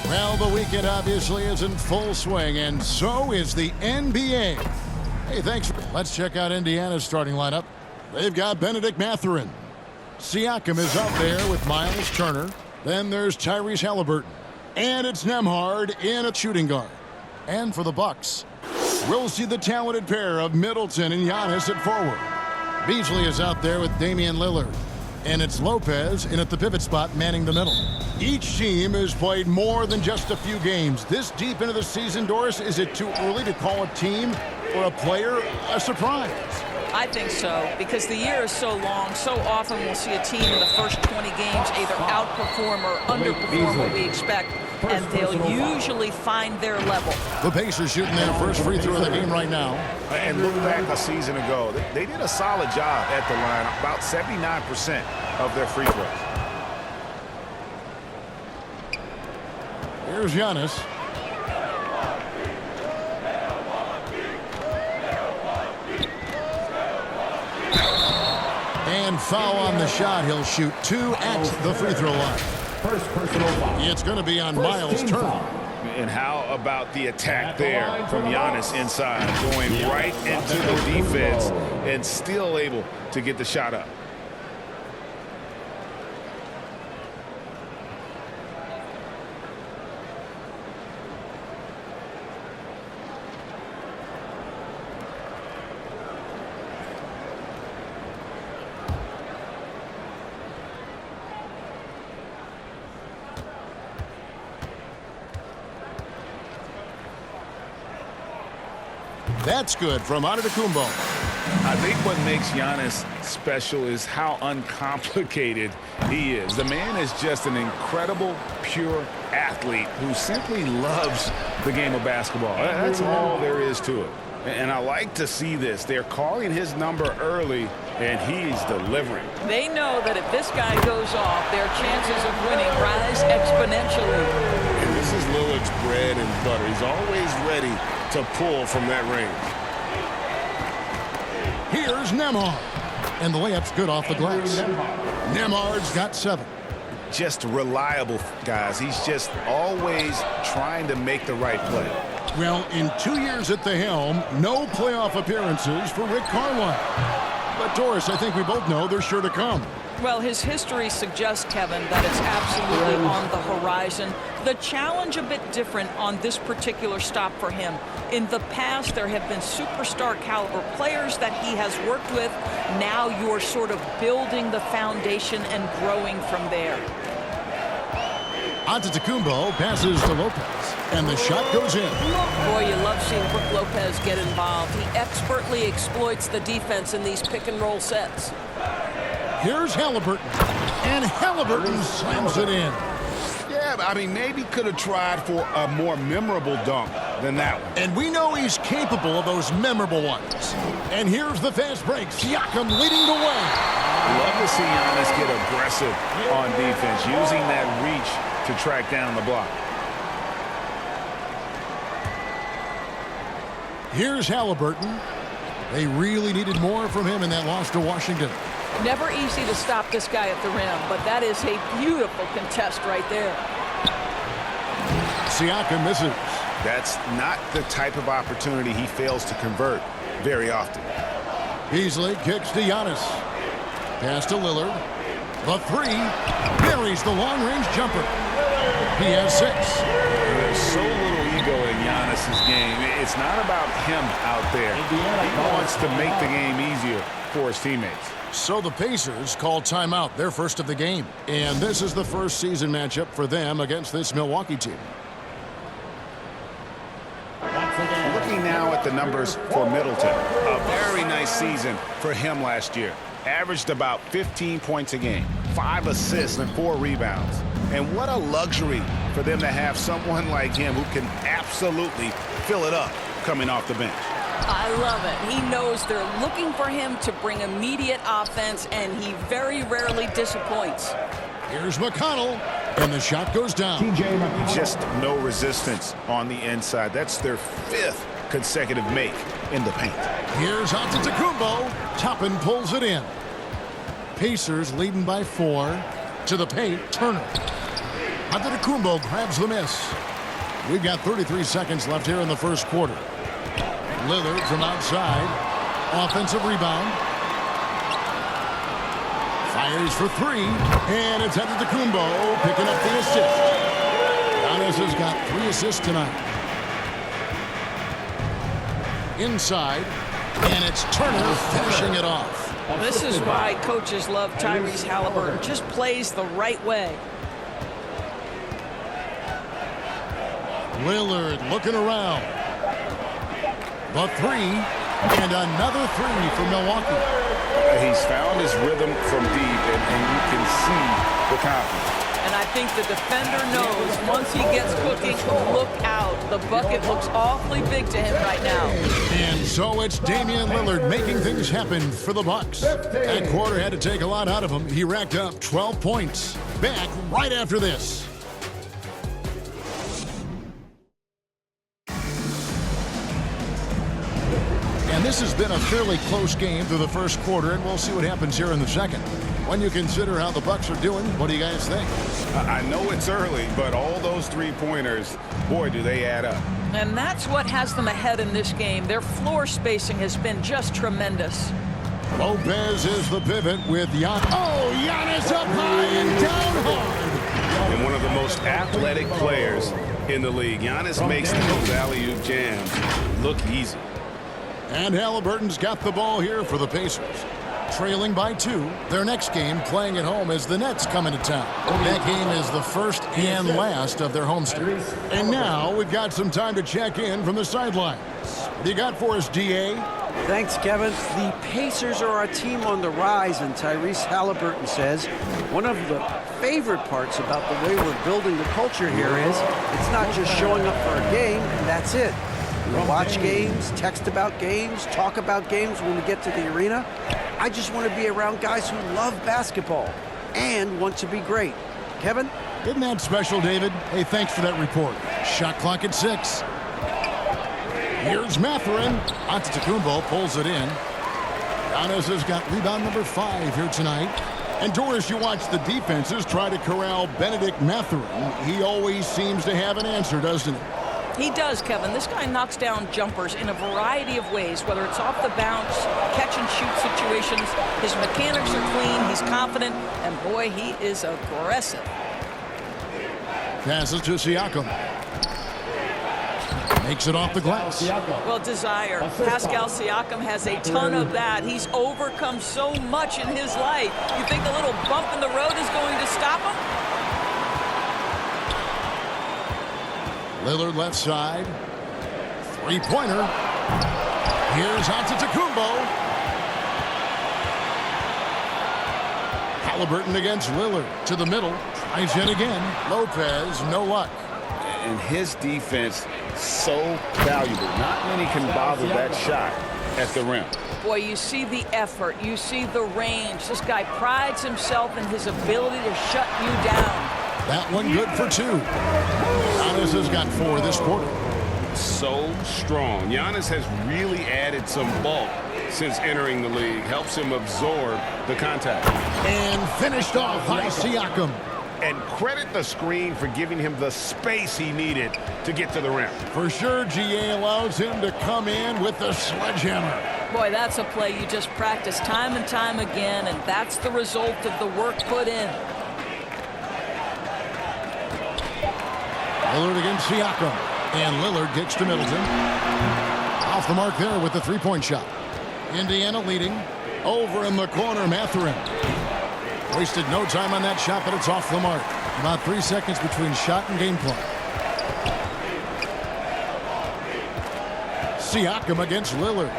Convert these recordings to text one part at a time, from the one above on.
Well, the weekend obviously is in full swing, and so is the NBA. Hey, thanks. Let's check out Indiana's starting lineup. They've got Benedict Mathurin. Siakam is out there with Miles Turner. Then there's Tyrese Haliburton. And it's Nembhard in a shooting guard. And for the Bucks, we'll see the talented pair of Middleton and Giannis at forward. Beasley is out there with Damian Lillard. And it's Lopez in at the pivot spot manning the middle. Each team has played more than just a few games. This deep into the season, Doris, is it too early to call a team or a player a surprise? I think so, because the year is so long. So often we'll see a team in the first 20 games either outperform or underperform what we expect, and they'll usually find their level. The Pacers shooting their first free throw of the game right now. And look back a season ago, they did a solid job at the line, about 79% of their free throws. Here's Giannis. And foul on the shot. He'll shoot 2 at the free throw line. First personal foul. It's going to be on Miles Turner. And how about the attack there from Giannis inside, going right into the defense and still able to get the shot up. That's good from Antetokounmpo. I think what makes Giannis special is how uncomplicated he is. The man is just an incredible, pure athlete who simply loves the game of basketball. That's all there is to it. And I like to see this. They're calling his number early, and he's delivering. They know that if this guy goes off, their chances of winning rise exponentially. And this is Lillard's bread and butter. He's always ready to pull from that range. Here's Nembhard. And the layup's good off the glass. Nembhard's got 7. Just reliable, guys. He's just always trying to make the right play. Well, in 2 years at the helm, no playoff appearances for Rick Carlisle. But, Doris, I think we both know they're sure to come. Well, his history suggests, Kevin, that it's absolutely on the horizon. The challenge a bit different on this particular stop for him. In the past, there have been superstar caliber players that he has worked with. Now you're sort of building the foundation and growing from there. Antetokounmpo passes to Lopez, and the shot goes in. Boy, you love seeing Brook Lopez get involved. He expertly exploits the defense in these pick-and-roll sets. Here's Haliburton, and Haliburton slams it in. Yeah, I mean, maybe could have tried for a more memorable dunk than that one. And we know he's capable of those memorable ones. And here's the fast break. Siakam leading the way. Love to see Giannis get aggressive on defense, using that reach to track down the block. Here's Haliburton. They really needed more from him in that loss to Washington. Never easy to stop this guy at the rim, but that is a beautiful contest right there. Siakam misses. That's not the type of opportunity he fails to convert very often. Beasley kicks to Giannis. Pass to Lillard. The 3 buries the long-range jumper. He has 6. There's so little ego in Giannis's game. It's not about him out there. He wants to make the game easier for his teammates. So the Pacers call timeout, their first of the game. And this is the first season matchup for them against this Milwaukee team. Looking now at the numbers for Middleton. A very nice season for him last year. Averaged about 15 points a game, 5 assists and 4 rebounds. And what a luxury for them to have someone like him who can absolutely fill it up coming off the bench. I love it. He knows they're looking for him to bring immediate offense, and he very rarely disappoints. Here's McConnell, and the shot goes down. Just no resistance on the inside. That's their 5th consecutive make in the paint. Here's Antetokounmpo. Toppin pulls it in. Pacers leading by 4. To the paint, Turner. Antetokounmpo grabs the miss. We've got 33 seconds left here in the first quarter. Lillard from outside. Offensive rebound. Fires for three. And it's Antetokounmpo picking up the assist. Giannis has got 3 assists tonight. Inside. And it's Turner finishing it off. This is why coaches love Tyrese Haliburton. Just plays the right way. Lillard looking around. The three, and another three for Milwaukee. He's found his rhythm from deep, and you can see the confidence. And I think the defender knows once he gets cooking, look out. The bucket looks awfully big to him right now. And so it's Damian Lillard making things happen for the Bucks. That quarter had to take a lot out of him. He racked up 12 points. Back right after this. And this has been a fairly close game through the first quarter, and we'll see what happens here in the second. When you consider how the Bucks are doing, what do you guys think? I know it's early, but all those three-pointers, boy, do they add up. And that's what has them ahead in this game. Their floor spacing has been just tremendous. Lopez is the pivot with Giannis. Oh, Giannis up high and down hard. And one of the most athletic players in the league. Giannis makes those alley-oop jams look easy. And Haliburton's got the ball here for the Pacers. Trailing by 2. Their next game playing at home as the Nets come into town. That game is the first and last of their homestand. And now we've got some time to check in from the sidelines. What do you got for us, DA? Thanks, Kevin. The Pacers are a team on the rise, and Tyrese Haliburton says one of the favorite parts about the way we're building the culture here is it's not just showing up for a game, and that's it. We watch games, text about games, talk about games when we get to the arena. I just want to be around guys who love basketball and want to be great. Kevin? Isn't that special, David? Hey, thanks for that report. Shot clock at 6. Here's Mathurin. Antetokounmpo pulls it in. Giannis has got rebound number 5 here tonight. And Doris, you watch the defenses try to corral Benedict Mathurin. He always seems to have an answer, doesn't he? He does, Kevin. This guy knocks down jumpers in a variety of ways, whether it's off the bounce, catch and shoot situations. His mechanics are clean, he's confident, and boy, he is aggressive. Passes to Siakam. Makes it off the glass. Well, desire. Pascal Siakam has a ton of that. He's overcome so much in his life. You think a little bump in the road is going to stop him? Lillard left side. Three-pointer. Here's Antetokounmpo. Haliburton against Lillard. To the middle. Tries yet again. Lopez, no luck. And his defense, so valuable. Not many can bother that shot at the rim. Boy, you see the effort. You see the range. This guy prides himself in his ability to shut you down. That one good for 2. Giannis has got 4 this quarter. So strong. Giannis has really added some bulk since entering the league. Helps him absorb the contact. And finished off by Siakam. And credit the screen for giving him the space he needed to get to the rim. For sure, GA allows him to come in with the sledgehammer. Boy, that's a play you just practice time and time again, and that's the result of the work put in. Lillard against Siakam. And Lillard gets to Middleton. Off the mark there with the three-point shot. Indiana leading. Over in the corner, Mathurin. Wasted no time on that shot, but it's off the mark. About 3 seconds between shot and game clock. Siakam against Lillard.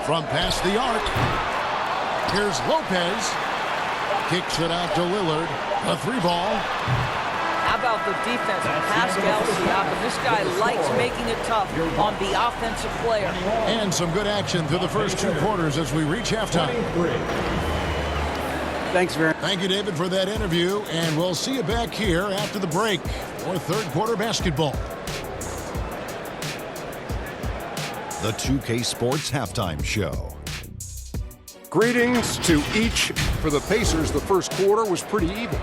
From past the arc. Here's Lopez. Kicks it out to Lillard. A 3-ball. How about the defense of Pascal Siakam? This guy likes making it tough on the offensive player. And some good action through the first 2 quarters as we reach halftime. Thanks very much. Thank you, David, for that interview. And we'll see you back here after the break for third quarter basketball. The 2K Sports Halftime Show. Greetings to each. For the Pacers, the first quarter was pretty even.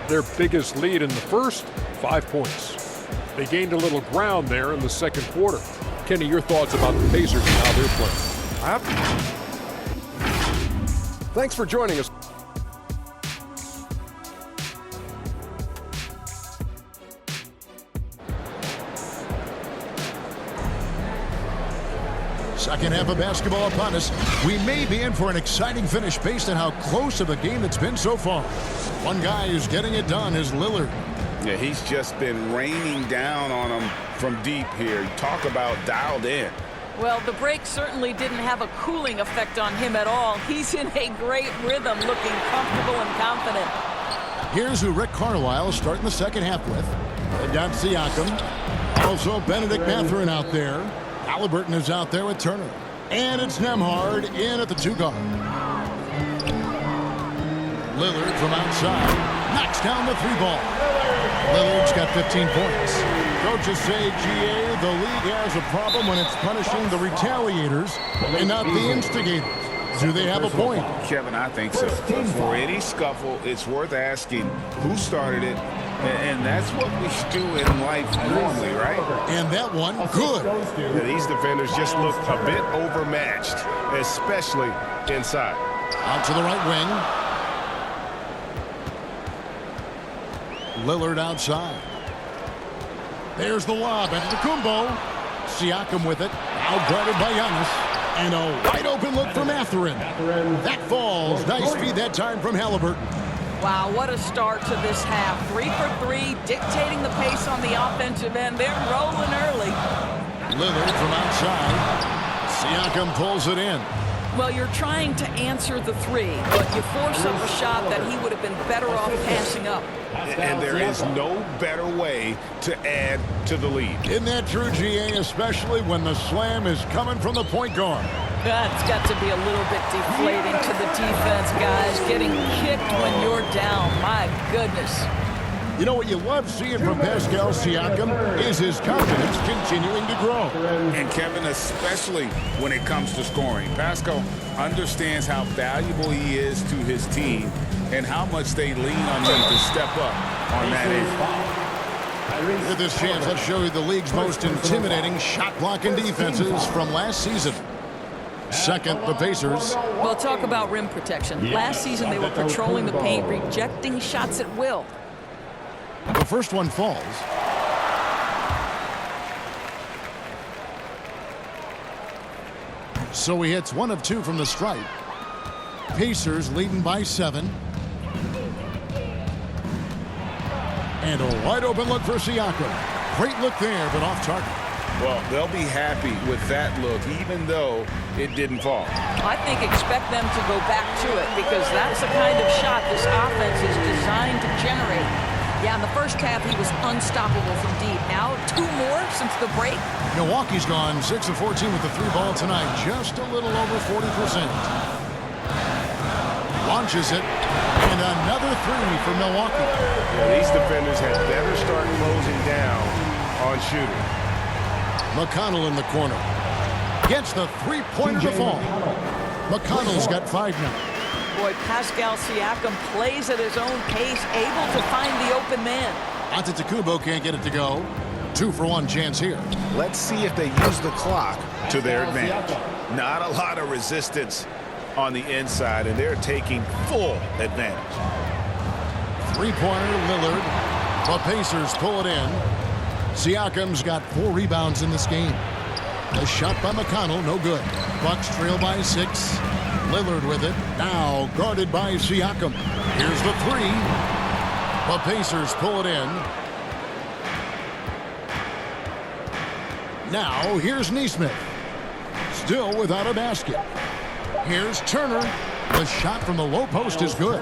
Their biggest lead in the first, 5 points. They gained a little ground there in the second quarter. Kenny, your thoughts about the Pacers and how they're playing? Thanks for joining us. Second half of basketball upon us. We may be in for an exciting finish based on how close of a game it's been so far. One guy who's getting it done is Lillard. Yeah, he's just been raining down on him from deep here. Talk about dialed in. Well, the break certainly didn't have a cooling effect on him at all. He's in a great rhythm, looking comfortable and confident. Here's who Rick Carlisle starting the second half with. They've got Siakam. Also Benedict Mathurin out there. Haliburton is out there with Turner. And it's Nembhard in at the 2 guard. Lillard from outside knocks down the 3 ball. Lillard's got 15 points. Coaches say, GA, the league has a problem when it's punishing the retaliators and not the instigators. Do they have a point? Kevin, I think so. For any scuffle, it's worth asking who started it, and that's what we do in life normally, right? And that one, good. Yeah, these defenders just look a bit overmatched, especially inside. Out to the right wing. Lillard outside. There's the lob at Kumbo. Siakam with it. Now guarded by Giannis. And a wide open look for Mathurin. That falls. Nice feed that time from Haliburton. Wow, what a start to this half. 3 for 3, dictating the pace on the offensive end. They're rolling early. Lillard from outside. Siakam pulls it in. Well, you're trying to answer the 3, but you force up a shot that he would have been better off passing up. And there is no better way to add to the lead. Isn't that true, GA, especially when the slam is coming from the point guard? That's got to be a little bit deflating to the defense, guys. Getting kicked when you're down. My goodness. You know what you love seeing from Pascal Siakam is his confidence continuing to grow. And Kevin, especially when it comes to scoring. Pascal understands how valuable he is to his team and how much they lean on him to step up on that end. With this chance, let's show you the league's most intimidating shot-blocking defenses from last season. Second, the Pacers. Well, talk about rim protection. Last season, they were patrolling the paint, rejecting shots at will. The first one falls. So he hits 1 of 2 from the stripe. Pacers leading by 7. And a wide open look for Siakam. Great look there, but off target. Well, they'll be happy with that look, even though it didn't fall. I think expect them to go back to it because that's the kind of shot this offense is designed to generate. Yeah, in the first half, he was unstoppable from deep. Now, 2 more since the break. Milwaukee's gone 6 of 14 with the 3 ball tonight. Just a little over 40%. Launches it. And another 3 for Milwaukee. Yeah, these defenders had better start closing down on shooting. McConnell in the corner. Gets the 3-pointer to fall. McConnell's got 5 now. Boy, Pascal Siakam plays at his own pace, able to find the open man. Antetokounmpo can't get it to go. 2 for 1 chance here. Let's see if they use the clock to their advantage. Not a lot of resistance on the inside, and they're taking full advantage. 3-pointer, Lillard. The Pacers pull it in. Siakam's got 4 rebounds in this game. The shot by McConnell, no good. Bucks trail by 6. Lillard with it. Now guarded by Siakam. Here's the 3. The Pacers pull it in. Now here's Nesmith. Still without a basket. Here's Turner. The shot from the low post is good.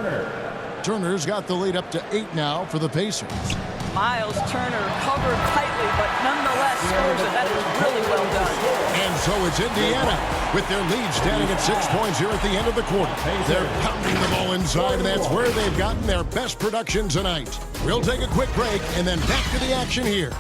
Turner's got the lead up to 8 now for the Pacers. Miles Turner covered tightly, but nonetheless scores it. That is really well done. And so it's Indiana with their lead standing at 6 points here at the end of the quarter. They're pounding the ball inside, and that's where they've gotten their best production tonight. We'll take a quick break and then back to the action here.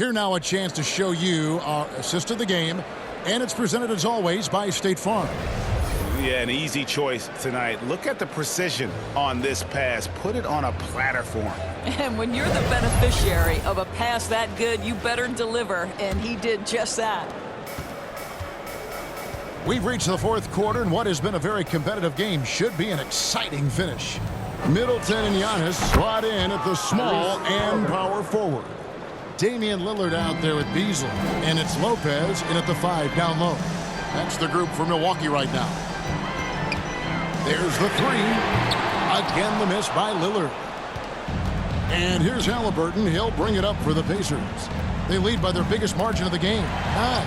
Here now a chance to show you our assist of the game, and it's presented as always by State Farm. Yeah, an easy choice tonight. Look at the precision on this pass. Put it on a platter for him. And when you're the beneficiary of a pass that good, you better deliver, and he did just that. We've reached the fourth quarter, and what has been a very competitive game should be an exciting finish. Middleton and Giannis slot in at the small and power forward. Damian Lillard out there with Beasley, and it's Lopez in at the 5 down low. That's the group for Milwaukee right now. There's the 3. Again, the miss by Lillard. And here's Haliburton. He'll bring it up for the Pacers. They lead by their biggest margin of the game, 9.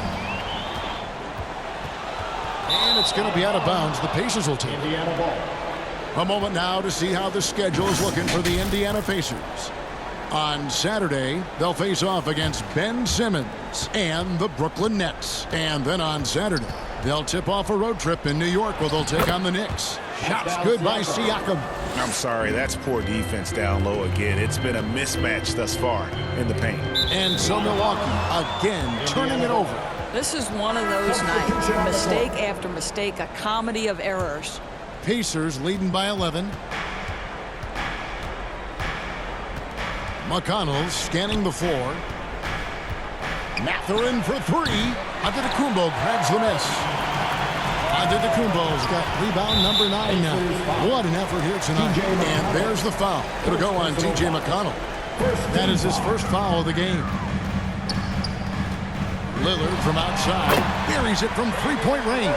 And it's going to be out of bounds. The Pacers will take Indiana ball. A moment now to see how the schedule is looking for the Indiana Pacers. On Saturday, they'll face off against Ben Simmons and the Brooklyn Nets. And then on Saturday, they'll tip off a road trip in New York where they'll take on the Knicks. Shots good by Siakam. I'm sorry, that's poor defense down low again. It's been a mismatch thus far in the paint. And so Milwaukee again turning it over. This is one of those nights. Mistake after mistake, a comedy of errors. Pacers leading by 11. McConnell scanning the floor. Mathurin for 3. Antetokounmpo grabs the miss. Antetokounmpo's got rebound number 9 now. What an effort here tonight. And there's the foul. It'll go on T.J. McConnell. That is his first foul of the game. Lillard from outside buries it from three-point range.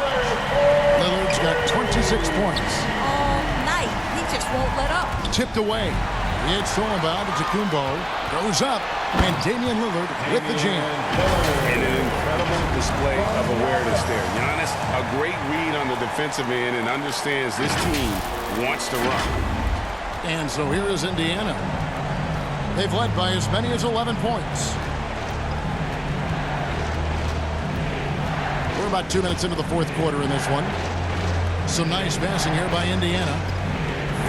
Lillard's got 26 points. All night. He just won't let up. Tipped away. It's thrown about. Antetokounmpo goes up, and Damian Lillard with the jam. And an incredible display of awareness there. Giannis, a great read on the defensive end and understands this team wants to run. And so here is Indiana. They've led by as many as 11 points. We're about 2 minutes into the fourth quarter in this one. Some nice passing here by Indiana.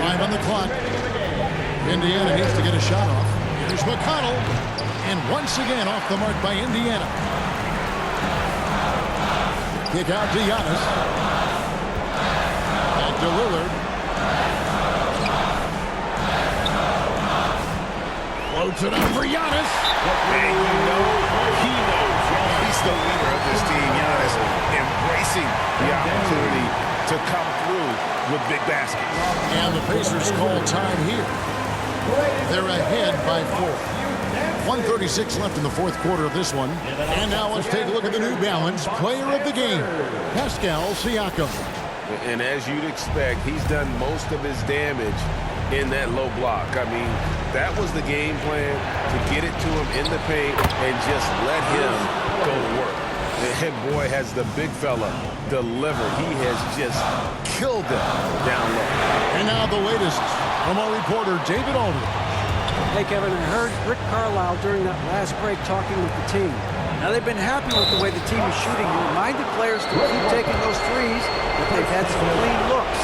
5 on the clock. Indiana needs to get a shot off. Here's McConnell. And once again off the mark by Indiana. Kick out to Giannis. Back to Lillard. Floats it up for Giannis. And he knows he's the leader of this team. Giannis embracing the opportunity to come through with big baskets. And the Pacers call time here. They're ahead by 4. 1:36 left in the fourth quarter of this one. And now let's take a look at the New Balance player of the game, Pascal Siakam. And as you'd expect, he's done most of his damage in that low block. I mean, that was the game plan, to get it to him in the paint and just let him go to work. And boy, has the big fella delivered. He has just killed them down low. And now the latest from our reporter, David Aldridge. Hey, Kevin, I heard Rick Carlisle during that last break talking with the team. Now, they've been happy with the way the team is shooting. He reminded players to keep taking those threes, but they've had some clean looks.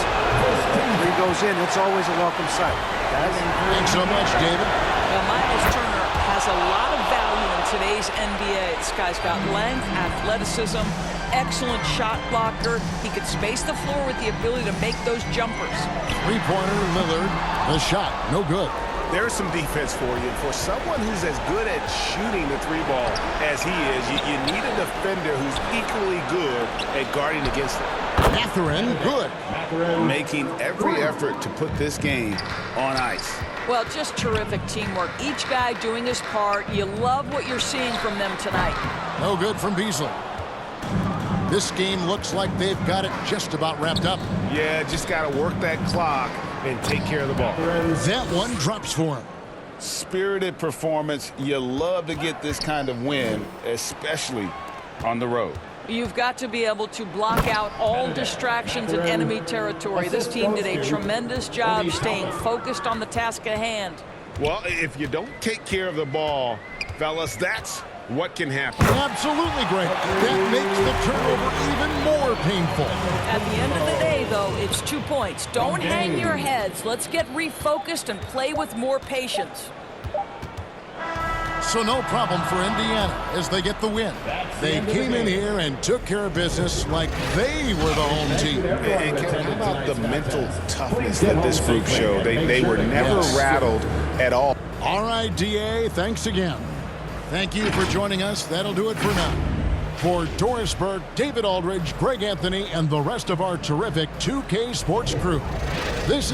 Three goes in, it's always a welcome sight. Thanks so much, David. Well, Miles Turner has a lot of value in today's NBA. This guy's got length, athleticism, excellent shot blocker. He could space the floor with the ability to make those jumpers. Three-pointer, Lillard. The shot, no good. There's some defense for you. For someone who's as good at shooting the three ball as he is, you need a defender who's equally good at guarding against it. Mathurin, good. Making every effort to put this game on ice. Well, just terrific teamwork. Each guy doing his part. You love what you're seeing from them tonight. No good from Beasley. This game looks like they've got it just about wrapped up. Yeah, just got to work that clock and take care of the ball. That one drops for him. Spirited performance. You love to get this kind of win, especially on the road. You've got to be able to block out all distractions in enemy territory. This team did a tremendous job staying focused on the task at hand. Well, if you don't take care of the ball, fellas, that's what can happen. Absolutely great. That makes the turnover even more painful. At the end of the day, though, it's 2 points. Don't hang your heads. Let's get refocused and play with more patience. So no problem for Indiana as they get the win. They came in here and took care of business like they were the home team. And Kevin, how about the mental toughness that this group showed? They were never rattled at all. All right, DA, thanks again. Thank you for joining us. That'll do it for now. For Doris Burke, David Aldridge, Greg Anthony, and the rest of our terrific 2K Sports crew, this is